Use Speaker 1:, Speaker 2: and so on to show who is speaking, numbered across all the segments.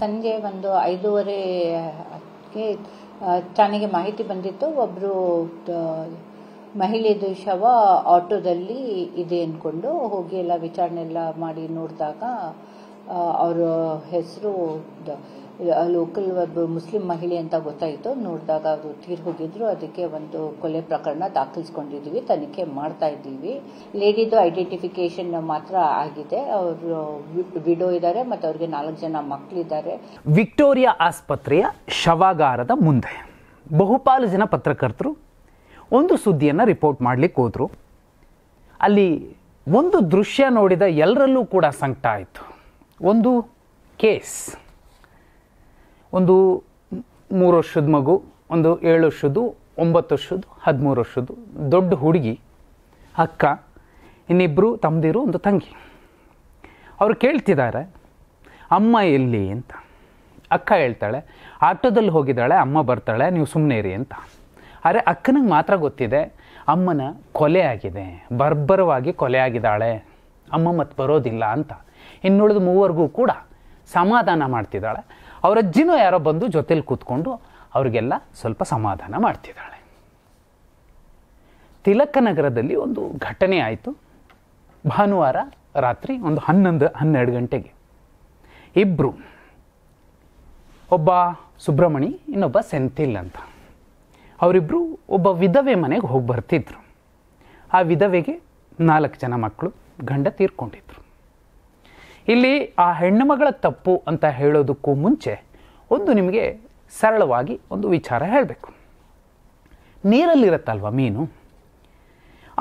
Speaker 1: ಸಂಜೆ ಒಂದು 5:30ಕ್ಕೆ ಠಾಣೆಗೆ ಮಾಹಿತಿ ಬಂದಿತ್ತು. ಒಬ್ಬರು ಮಹಿಳೆದು ಶವ ಆಟೋದಲ್ಲಿ ಇದೆ ಅಂದ್ಕೊಂಡು ಹೋಗಿ ಎಲ್ಲ ವಿಚಾರಣೆ ಎಲ್ಲ ಮಾಡಿ ನೋಡಿದಾಗ ಅವರ ಹೆಸರು ಲೋಕಲ್ ಒಬ್ಬ ಮುಸ್ಲಿಂ ಮಹಿಳೆ ಅಂತ ಗೊತ್ತಾಯಿತು. ನೋಡಿದಾಗ ಅವರು ತೀರ್ ಹೋಗಿದ್ರು. ಅದಕ್ಕೆ ಒಂದು ಕೊಲೆ ಪ್ರಕರಣ ದಾಖಲಿಸ್ಕೊಂಡಿದ್ದೀವಿ, ತನಿಖೆ ಮಾಡ್ತಾ ಇದ್ದೀವಿ. ಲೇಡಿದು ಐಡೆಂಟಿಫಿಕೇಶನ್ ಮಾತ್ರ ಆಗಿದೆ. ಅವರು ವಿಡೋ ಇದ್ದಾರೆ ಮತ್ತು ಅವ್ರಿಗೆ 4 ಜನ ಮಕ್ಕಳಿದ್ದಾರೆ.
Speaker 2: ವಿಕ್ಟೋರಿಯಾ ಆಸ್ಪತ್ರೆಯ ಶವಾಗಾರದ ಮುಂದೆ ಬಹುಪಾಲು ಜನ ಪತ್ರಕರ್ತರು ಒಂದು ಸುದ್ದಿಯನ್ನು ರಿಪೋರ್ಟ್ ಮಾಡಲಿಕ್ಕೆ ಹೋದರು. ಅಲ್ಲಿ ಒಂದು ದೃಶ್ಯ ನೋಡಿದ ಎಲ್ಲರಲ್ಲೂ ಕೂಡ ಸಂಕಟ ಆಯಿತು. ಒಂದು ಕೇಸ್, ಒಂದು 3 ವರ್ಷದ ಮಗು, ಒಂದು 7 ವರ್ಷದ್ದು, 9 ವರ್ಷದ್ದು, 13 ವರ್ಷದ್ದು, ದೊಡ್ಡ ಹುಡುಗಿ, ಅಕ್ಕ, ಇನ್ನಿಬ್ಬರು ತಮ್ಮದಿರು, ಒಂದು ತಂಗಿ. ಅವರು ಕೇಳ್ತಿದ್ದಾರೆ ಅಮ್ಮ ಎಲ್ಲಿ ಅಂತ. ಅಕ್ಕ ಹೇಳ್ತಾಳೆ ಆಟೋದಲ್ಲಿ ಹೋಗಿದ್ದಾಳೆ, ಅಮ್ಮ ಬರ್ತಾಳೆ, ನೀವು ಸುಮ್ಮನೆ ಇರಿ ಅಂತ. ಆದರೆ ಅಕ್ಕನಿಗೆ ಮಾತ್ರ ಗೊತ್ತಿದೆ ಅಮ್ಮನ ಕೊಲೆ ಆಗಿದೆ, ಬರ್ಬರವಾಗಿ ಕೊಲೆ ಆಗಿದ್ದಾಳೆ, ಅಮ್ಮ ಮತ್ತೆ ಬರೋದಿಲ್ಲ ಅಂತ. ಇನ್ನುಳಿದ 3 ಕೂಡ ಸಮಾಧಾನ ಮಾಡ್ತಿದ್ದಾಳೆ. ಅವರ ಅಜ್ಜಿನೂ ಯಾರೋ ಬಂದು ಜೊತೆಲಿ ಕೂತ್ಕೊಂಡು ಅವರಿಗೆಲ್ಲ ಸ್ವಲ್ಪ ಸಮಾಧಾನ ಮಾಡ್ತಿದ್ದಾಳೆ. ತಿಲಕನಗರದಲ್ಲಿ ಒಂದು ಘಟನೆ ಆಯಿತು. ಭಾನುವಾರ ರಾತ್ರಿ ಒಂದು 11-12 ಗಂಟೆಗೆ ಇಬ್ಬರು, ಒಬ್ಬ ಸುಬ್ರಮಣಿ, ಇನ್ನೊಬ್ಬ ಸೆಂಥಿಲ್ ಅಂತ, ಅವರಿಬ್ಬರು ಒಬ್ಬ ವಿಧವೆ ಮನೆಗೆ ಹೋಗಿ ಬರ್ತಿದ್ರು. ಆ ವಿಧವೆಗೆ 4 ಜನ ಮಕ್ಕಳು, ಗಂಡ ತೀರ್ಕೊಂಡಿದ್ರು. ಇಲ್ಲಿ ಆ ಹೆಣ್ಣುಮಗಳ ತಪ್ಪು ಅಂತ ಹೇಳೋದಕ್ಕೂ ಮುಂಚೆ ಒಂದು ನಿಮಗೆ ಸರಳವಾಗಿ ಒಂದು ವಿಚಾರ ಹೇಳಬೇಕು. ನೀರಲ್ಲಿರುತ್ತಲ್ವ ಮೀನು,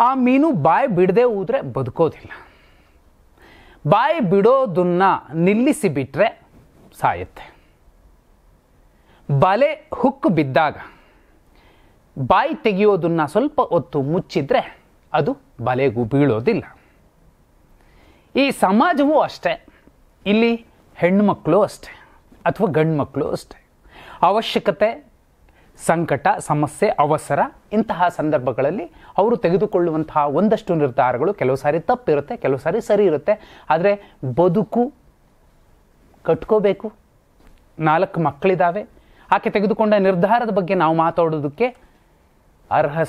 Speaker 2: ಆ ಮೀನು ಬಾಯಿ ಬಿಡದೆ ಹೋದರೆ ಬದುಕೋದಿಲ್ಲ. ಬಾಯಿ ಬಿಡೋದನ್ನ ನಿಲ್ಲಿಸಿ ಬಿಟ್ಟರೆ ಸಾಯುತ್ತೆ. ಬಲೆ ಹುಕ್ಕು ಬಿದ್ದಾಗ ಬಾಯಿ ತೆಗೆಯೋದನ್ನ ಸ್ವಲ್ಪ ಹೊತ್ತು ಮುಚ್ಚಿದ್ರೆ ಅದು ಬಲೆಗೂ ಬೀಳೋದಿಲ್ಲ. ಈ ಸಮಾಜವೂ ಅಷ್ಟೇ, ಇಲ್ಲಿ ಹೆಣ್ಣುಮಕ್ಕಳು ಅಷ್ಟೇ ಅಥವಾ ಗಂಡು ಮಕ್ಕಳು ಅಷ್ಟೇ. ಅವಶ್ಯಕತೆ, ಸಂಕಟ, ಸಮಸ್ಯೆ, ಅವಸರ, ಇಂತಹ ಸಂದರ್ಭಗಳಲ್ಲಿ ಅವರು ತೆಗೆದುಕೊಳ್ಳುವಂತಹ ಒಂದಷ್ಟು ನಿರ್ಧಾರಗಳು ಕೆಲವು ಸಾರಿ ತಪ್ಪಿರುತ್ತೆ, ಕೆಲವು ಸಾರಿ ಸರಿ ಇರುತ್ತೆ. ಆದರೆ ಬದುಕು ಕಟ್ಕೋಬೇಕು, 4 ಮಕ್ಕಳಿದ್ದಾವೆ. ಆಕೆ ತೆಗೆದುಕೊಂಡ ನಿರ್ಧಾರದ ಬಗ್ಗೆ ನಾವು ಮಾತಾಡೋದಕ್ಕೆ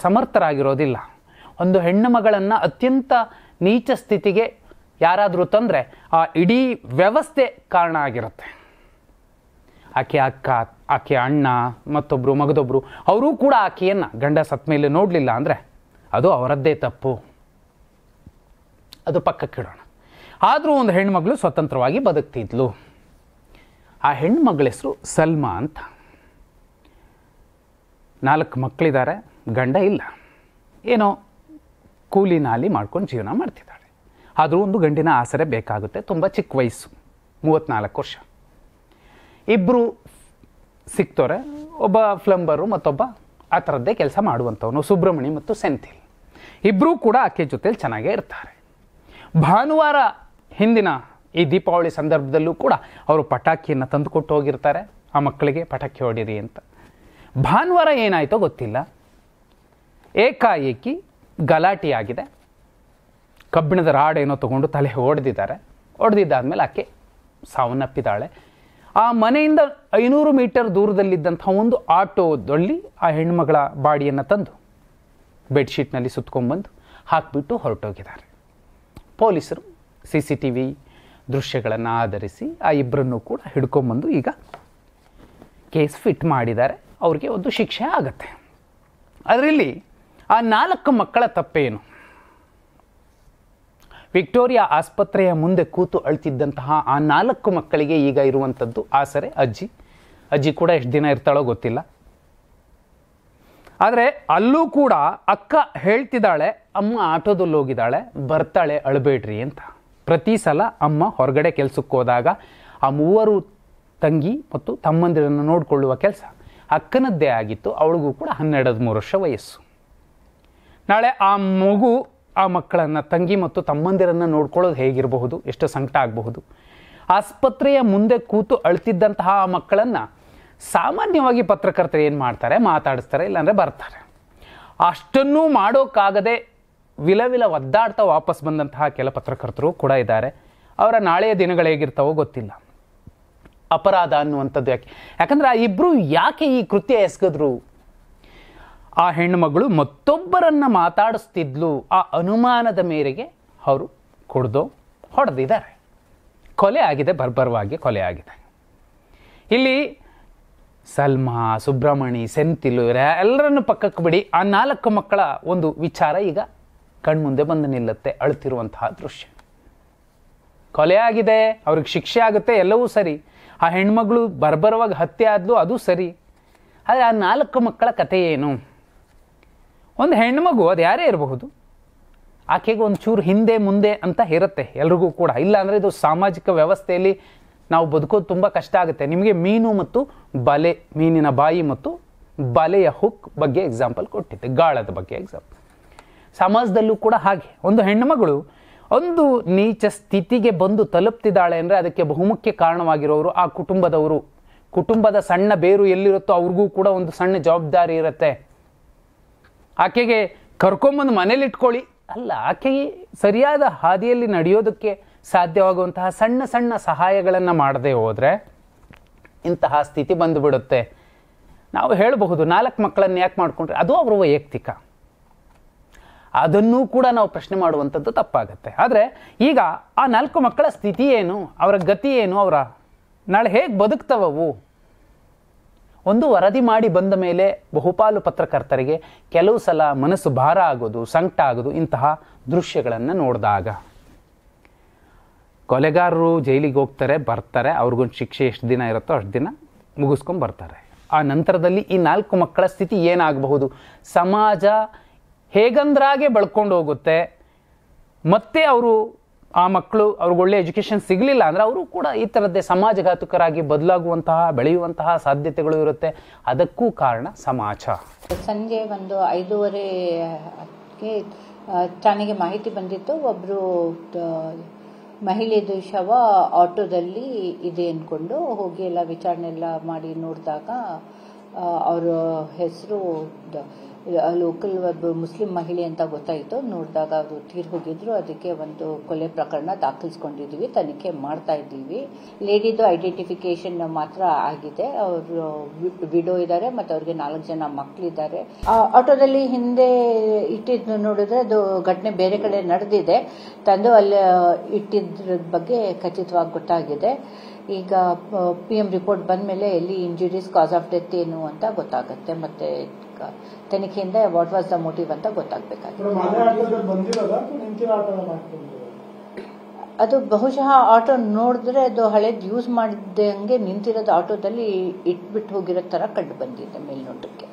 Speaker 2: ಸಮರ್ಥರಾಗಿರೋದಿಲ್ಲ. ಒಂದು ಹೆಣ್ಣು ಮಗಳನ್ನು ಅತ್ಯಂತ ನೀಚ ಸ್ಥಿತಿಗೆ ಯಾರಾದರೂ ತಂದರೆ ಆ ಇಡೀ ವ್ಯವಸ್ಥೆ ಕಾರಣ ಆಗಿರುತ್ತೆ. ಆಕೆ ಅಕ್ಕ, ಆಕೆ ಅಣ್ಣ, ಮತ್ತೊಬ್ಬರು ಮಗದೊಬ್ಬರು, ಅವರೂ ಕೂಡ ಆಕೆಯನ್ನು ಗಂಡ ಸತ್ತ ಮೇಲೆ ನೋಡಲಿಲ್ಲ ಅಂದರೆ ಅದು ಅವರದ್ದೇ ತಪ್ಪು. ಅದು ಪಕ್ಕಕ್ಕಿಡೋಣ. ಆದರೂ ಒಂದು ಹೆಣ್ಮಗಳು ಸ್ವತಂತ್ರವಾಗಿ ಬದುಕ್ತಿದ್ಲು. ಆ ಹೆಣ್ಮಗಳ ಹೆಸರು ಸಲ್ಮಾ ಅಂತ. 4 ಮಕ್ಕಳಿದ್ದಾರೆ, ಗಂಡ ಇಲ್ಲ. ಏನೋ ಕೂಲಿ ನಾಲಿ ಮಾಡ್ಕೊಂಡು ಜೀವನ ಮಾಡ್ತಿದ್ದಾಳೆ. ಆದರೂ ಒಂದು ಗಂಡಿನ ಆಸರೆ ಬೇಕಾಗುತ್ತೆ. ತುಂಬ ಚಿಕ್ಕ ವಯಸ್ಸು, 34 ವರ್ಷ. ಇಬ್ಬರು ಸಿಕ್ತವ್ರೆ, ಒಬ್ಬ ಪ್ಲಂಬರು ಮತ್ತೊಬ್ಬ ಆ ಥರದ್ದೇ ಕೆಲಸ ಮಾಡುವಂಥವನು, ಸುಬ್ರಮಣಿ ಮತ್ತು ಸೆಂಥಿಲ್. ಇಬ್ಬರೂ ಕೂಡ ಆಕೆ ಜೊತೆಲಿ ಚೆನ್ನಾಗೇ ಇರ್ತಾರೆ. ಭಾನುವಾರ ಹಿಂದಿನ ಈ ದೀಪಾವಳಿ ಸಂದರ್ಭದಲ್ಲೂ ಕೂಡ ಅವರು ಪಟಾಕಿಯನ್ನು ತಂದುಕೊಟ್ಟು ಹೋಗಿರ್ತಾರೆ ಆ ಮಕ್ಕಳಿಗೆ, ಪಟಾಕಿ ಹೊಡೀರಿ ಅಂತ. ಭಾನುವಾರ ಏನಾಯಿತೋ ಗೊತ್ತಿಲ್ಲ, ಏಕಾಏಕಿ ಗಲಾಟೆ ಆಗಿದೆ. ಕಬ್ಬಿಣದ ರಾಡ್ ಏನೋ ತೊಗೊಂಡು ತಲೆ ಹೊಡೆದಿದ್ದಾರೆ. ಹೊಡೆದಿದ್ದಾದ್ಮೇಲೆ ಆಕೆ ಸಾವನ್ನಪ್ಪಿದ್ದಾಳೆ. ಆ ಮನೆಯಿಂದ 500 ಮೀಟರ್ ದೂರದಲ್ಲಿದ್ದಂಥ ಒಂದು ಆಟೋದಲ್ಲಿ ಆ ಹೆಣ್ಮಗಳ ಬಾಡಿಯನ್ನು ತಂದು ಬೆಡ್ಶೀಟ್ನಲ್ಲಿ ಸುತ್ಕೊಂಡ್ಬಂದು ಹಾಕಿಬಿಟ್ಟು ಹೊರಟೋಗಿದ್ದಾರೆ. ಪೊಲೀಸರು CCTV ದೃಶ್ಯಗಳನ್ನು ಆಧರಿಸಿ ಆ ಇಬ್ಬರನ್ನು ಕೂಡ ಹಿಡ್ಕೊಂಬಂದು ಈಗ ಕೇಸ್ ಫಿಟ್ ಮಾಡಿದ್ದಾರೆ. ಅವ್ರಿಗೆ ಒಂದು ಶಿಕ್ಷೆ ಆಗತ್ತೆ. ಅದರಲ್ಲಿ ಆ 4 ಮಕ್ಕಳ ತಪ್ಪೇನು? ವಿಕ್ಟೋರಿಯಾ ಆಸ್ಪತ್ರೆಯ ಮುಂದೆ ಕೂತು ಅಳ್ತಿದ್ದಂತಹ ಆ 4 ಮಕ್ಕಳಿಗೆ ಈಗ ಇರುವಂಥದ್ದು ಆಸರೆ ಅಜ್ಜಿ ಕೂಡ ಎಷ್ಟು ದಿನ ಇರ್ತಾಳೋ ಗೊತ್ತಿಲ್ಲ. ಆದರೆ ಅಲ್ಲೂ ಕೂಡ ಅಕ್ಕ ಹೇಳ್ತಿದ್ದಾಳೆ, ಅಮ್ಮ ಆಟೋದಲ್ಲಿ ಹೋಗಿದ್ದಾಳೆ, ಬರ್ತಾಳೆ, ಅಳಬೇಡ್ರಿ ಅಂತ. ಪ್ರತಿ ಸಲ ಅಮ್ಮ ಹೊರಗಡೆ ಕೆಲಸಕ್ಕೆ ಹೋದಾಗ ಆ 3 ತಂಗಿ ಮತ್ತು ತಮ್ಮಂದಿರನ್ನು ನೋಡಿಕೊಳ್ಳುವ ಕೆಲಸ ಅಕ್ಕನದ್ದೇ ಆಗಿತ್ತು. ಅವಳಿಗೂ ಕೂಡ 12-13 ವರ್ಷ ವಯಸ್ಸು. ನಾಳೆ ಆ ಮಗು ಆ ಮಕ್ಕಳನ್ನು, ತಂಗಿ ಮತ್ತು ತಮ್ಮಂದಿರನ್ನು ನೋಡ್ಕೊಳ್ಳೋದು ಹೇಗಿರಬಹುದು, ಎಷ್ಟು ಸಂಕಟ ಆಗಬಹುದು. ಆಸ್ಪತ್ರೆಯ ಮುಂದೆ ಕೂತು ಅಳ್ತಿದ್ದಂತಹ ಆ ಮಕ್ಕಳನ್ನು ಸಾಮಾನ್ಯವಾಗಿ ಪತ್ರಕರ್ತರು ಏನು ಮಾಡ್ತಾರೆ, ಮಾತಾಡಿಸ್ತಾರೆ, ಇಲ್ಲಾಂದರೆ ಬರ್ತಾರೆ. ಅಷ್ಟನ್ನೂ ಮಾಡೋಕ್ಕಾಗದೆ ವಿಲವಿಲ ಒದ್ದಾಡ್ತಾ ವಾಪಸ್ ಬಂದಂತಹ ಕೆಲ ಪತ್ರಕರ್ತರು ಕೂಡ ಇದ್ದಾರೆ. ಅವರ ನಾಳೆಯ ದಿನಗಳು ಹೇಗಿರ್ತಾವೋ ಗೊತ್ತಿಲ್ಲ. ಅಪರಾಧ ಅನ್ನುವಂಥದ್ದು ಯಾಕೆ? ಯಾಕಂದ್ರೆ ಆ ಇಬ್ರು ಯಾಕೆ ಈ ಕೃತ್ಯ ಎಸಗಿದ್ರು? ಆ ಹೆಣ್ಣುಮಗಳು ಮತ್ತೊಬ್ಬರನ್ನ ಮಾತಾಡಿಸ್ತಿದ್ಲು, ಆ ಅನುಮಾನದ ಮೇರೆಗೆ ಅವರು ಕುಡ್ದು ಹೊಡೆದಿದ್ದಾರೆ. ಕೊಲೆ ಆಗಿದೆ, ಬರ್ಬರವಾಗಿ ಕೊಲೆ ಆಗಿದೆ. ಇಲ್ಲಿ ಸಲ್ಮಾ, ಸುಬ್ರಮಣಿ, ಸೆಂತಿಲು ಎಲ್ಲರನ್ನು ಪಕ್ಕಕ್ಕೆ ಬಿಡಿ, ಆ 4 ಮಕ್ಕಳ ಒಂದು ವಿಚಾರ ಈಗ ಕಣ್ಮುಂದೆ ಬಂದು ನಿಲ್ಲುತ್ತೆ. ಅಳುತ್ತಿರುವಂತಹ ದೃಶ್ಯ. ಕೊಲೆ ಆಗಿದೆ, ಅವ್ರಿಗೆ ಶಿಕ್ಷೆ ಆಗುತ್ತೆ, ಎಲ್ಲವೂ ಸರಿ. ಆ ಹೆಣ್ಮಗಳು ಬರ್ಬರವಾಗಿ ಹತ್ಯೆ ಆದ್ಲು, ಅದು ಸರಿ. ಆದರೆ ಆ 4 ಮಕ್ಕಳ ಕಥೆ ಏನು? ಒಂದು ಹೆಣ್ಮಗು, ಅದು ಯಾರೇ ಇರಬಹುದು, ಆಕೆಗೆ ಒಂಚೂರು ಹಿಂದೆ ಮುಂದೆ ಅಂತ ಇರುತ್ತೆ ಎಲ್ರಿಗೂ ಕೂಡ. ಇಲ್ಲ ಅಂದರೆ ಇದು ಸಾಮಾಜಿಕ ವ್ಯವಸ್ಥೆಯಲ್ಲಿ ನಾವು ಬದುಕೋದು ತುಂಬ ಕಷ್ಟ ಆಗುತ್ತೆ. ನಿಮಗೆ ಮೀನು ಮತ್ತು ಬಲೆ, ಮೀನಿನ ಬಾಯಿ ಮತ್ತು ಬಲೆಯ ಹುಕ್ ಬಗ್ಗೆ ಎಕ್ಸಾಂಪಲ್ ಕೊಟ್ಟಿದ್ದೆ, ಗಾಳದ ಬಗ್ಗೆ ಎಕ್ಸಾಂಪಲ್. ಸಮಾಜದಲ್ಲೂ ಕೂಡ ಹಾಗೆ ಒಂದು ಹೆಣ್ಣುಮಗಳು ಒಂದು ನೀಚ ಸ್ಥಿತಿಗೆ ಬಂದು ತಲುಪ್ತಿದ್ದಾಳೆ ಅಂದರೆ ಅದಕ್ಕೆ ಬಹುಮುಖ್ಯ ಕಾರಣವಾಗಿರೋರು ಆ ಕುಟುಂಬದವರು. ಕುಟುಂಬದ ಸಣ್ಣ ಬೇರು ಎಲ್ಲಿರುತ್ತೋ ಅವ್ರಿಗೂ ಕೂಡ ಒಂದು ಸಣ್ಣ ಜವಾಬ್ದಾರಿ ಇರುತ್ತೆ. ಆಕೆಗೆ ಕರ್ಕೊಂಬಂದು ಮನೇಲಿ ಇಟ್ಕೊಳ್ಳಿ ಅಲ್ಲ, ಆಕೆಗೆ ಸರಿಯಾದ ಹಾದಿಯಲ್ಲಿ ನಡೆಯೋದಕ್ಕೆ ಸಾಧ್ಯವಾಗುವಂತಹ ಸಣ್ಣ ಸಣ್ಣ ಸಹಾಯಗಳನ್ನು ಮಾಡದೆ ಹೋದರೆ ಇಂತಹ ಸ್ಥಿತಿ ಬಂದುಬಿಡುತ್ತೆ. ನಾವು ಹೇಳಬಹುದು 4 ಮಕ್ಕಳನ್ನು ಯಾಕೆ ಮಾಡಿಕೊಂಡ್ರೆ ಅದು ಅವರ ವೈಯಕ್ತಿಕ, ಅದನ್ನೂ ಕೂಡ ನಾವು ಪ್ರಶ್ನೆ ಮಾಡುವಂಥದ್ದು ತಪ್ಪಾಗತ್ತೆ. ಆದರೆ ಈಗ ಆ 4 ಮಕ್ಕಳ ಸ್ಥಿತಿ ಏನು, ಅವರ ಗತಿ ಏನು, ಅವರ ನಾಳೆ ಹೇಗೆ ಬದುಕ್ತವವು? ಒಂದು ವರದಿ ಮಾಡಿ ಬಂದ ಮೇಲೆ ಬಹುಪಾಲು ಪತ್ರಕರ್ತರಿಗೆ ಕೆಲವು ಸಲ ಮನಸ್ಸು ಭಾರ ಆಗೋದು, ಸಂಕಟ ಆಗೋದು ಇಂತಹ ದೃಶ್ಯಗಳನ್ನು ನೋಡಿದಾಗ. ಕೊಲೆಗಾರರು ಜೈಲಿಗೆ ಹೋಗ್ತಾರೆ, ಬರ್ತಾರೆ, ಅವ್ರಿಗೊಂದು ಶಿಕ್ಷೆ ಎಷ್ಟು ದಿನ ಇರುತ್ತೋ ಅಷ್ಟು ದಿನ ಮುಗಿಸ್ಕೊಂಡು ಬರ್ತಾರೆ. ಆ ನಂತರದಲ್ಲಿ ಈ 4 ಮಕ್ಕಳ ಸ್ಥಿತಿ ಏನಾಗಬಹುದು? ಸಮಾಜ ಹೇಗಂದ್ರಾಗೆ ಬೆಳ್ಕೊಂಡು ಹೋಗುತ್ತೆ. ಮತ್ತೆ ಅವರು ಆ ಮಕ್ಕಳು ಅವ್ರಿಗೆ ಒಳ್ಳೆ ಎಜುಕೇಷನ್ ಸಿಗಲಿಲ್ಲ ಅಂದರೆ ಅವರು ಕೂಡ ಈ ಥರದ್ದೇ ಸಮಾಜಘಾತುಕರಾಗಿ ಬದಲಾಗುವಂತಹ ಬೆಳೆಯುವಂತಹ ಸಾಧ್ಯತೆಗಳು ಇರುತ್ತೆ. ಅದಕ್ಕೂ ಕಾರಣ ಸಮಾಜ.
Speaker 1: ಸಂಜೆ ಒಂದು 5:30ಗೆ ಠಾಣೆಗೆ ಮಾಹಿತಿ ಬಂದಿತ್ತು. ಒಬ್ಬರು ಮಹಿಳೆದು ಶವ ಆಟೋದಲ್ಲಿ ಇದೆ ಅಂದ್ಕೊಂಡು ಹೋಗಿ ಎಲ್ಲ ವಿಚಾರಣೆ ಎಲ್ಲ ಮಾಡಿ ನೋಡಿದಾಗ ಅವರ ಹೆಸರು ಲೋಕಲ್ ಒಬ್ಬ ಮುಸ್ಲಿಂ ಮಹಿಳೆ ಅಂತ ಗೊತ್ತಾಯಿತು. ನೋಡಿದಾಗ ಅವರು ತೀರ್ ಹೋಗಿದ್ರು. ಅದಕ್ಕೆ ಒಂದು ಕೊಲೆ ಪ್ರಕರಣ ದಾಖಲಿಸ್ಕೊಂಡಿದ್ದೀವಿ, ತನಿಖೆ ಮಾಡ್ತಾ ಇದ್ದೀವಿ. ಲೇಡಿದು ಐಡೆಂಟಿಫಿಕೇಶನ್ ಮಾತ್ರ ಆಗಿದೆ. ಅವರು ವಿಡೋ ಇದ್ದಾರೆ ಮತ್ತು ಅವ್ರಿಗೆ 4 ಜನ ಮಕ್ಕಳಿದ್ದಾರೆ. ಆಟೋದಲ್ಲಿ ಹಿಂದೆ ಇಟ್ಟಿದ್ದು ನೋಡಿದ್ರೆ ಅದು ಘಟನೆ ಬೇರೆ ಕಡೆ ನಡೆದಿದೆ, ತಂದು ಅಲ್ಲಿ ಇಟ್ಟಿದ್ರ ಬಗ್ಗೆ ಖಚಿತವಾಗಿ ಗೊತ್ತಾಗಿದೆ. ಈಗ PM ರಿಪೋರ್ಟ್ ಬಂದ ಮೇಲೆ ಎಲ್ಲಿ ಇಂಜುರೀಸ್, ಕಾಸ್ ಆಫ್ ಡೆತ್ ಏನು ಅಂತ ಗೊತ್ತಾಗುತ್ತೆ. ಮತ್ತೆ ತನಿಖೆಯಿಂದ ವಾಟ್ ವಾಸ್ ದ ಮೋಟಿವ್ ಅಂತ ಗೊತ್ತಾಗಬೇಕಾಗಿದೆ. ಅದು ಬಹುಶಃ ಆಟೋ ನೋಡಿದ್ರೆ ಅದು ಹಳೇದು ಯೂಸ್ ಮಾಡಿದಂಗೆ ನಿಂತಿರೋದು ಆಟೋದಲ್ಲಿ ಇಟ್ಬಿಟ್ಟು ಹೋಗಿರೋ ತರ ಕಂಡು ಬಂದಿದೆ ಮೇಲ್ನೋಟಕ್ಕೆ.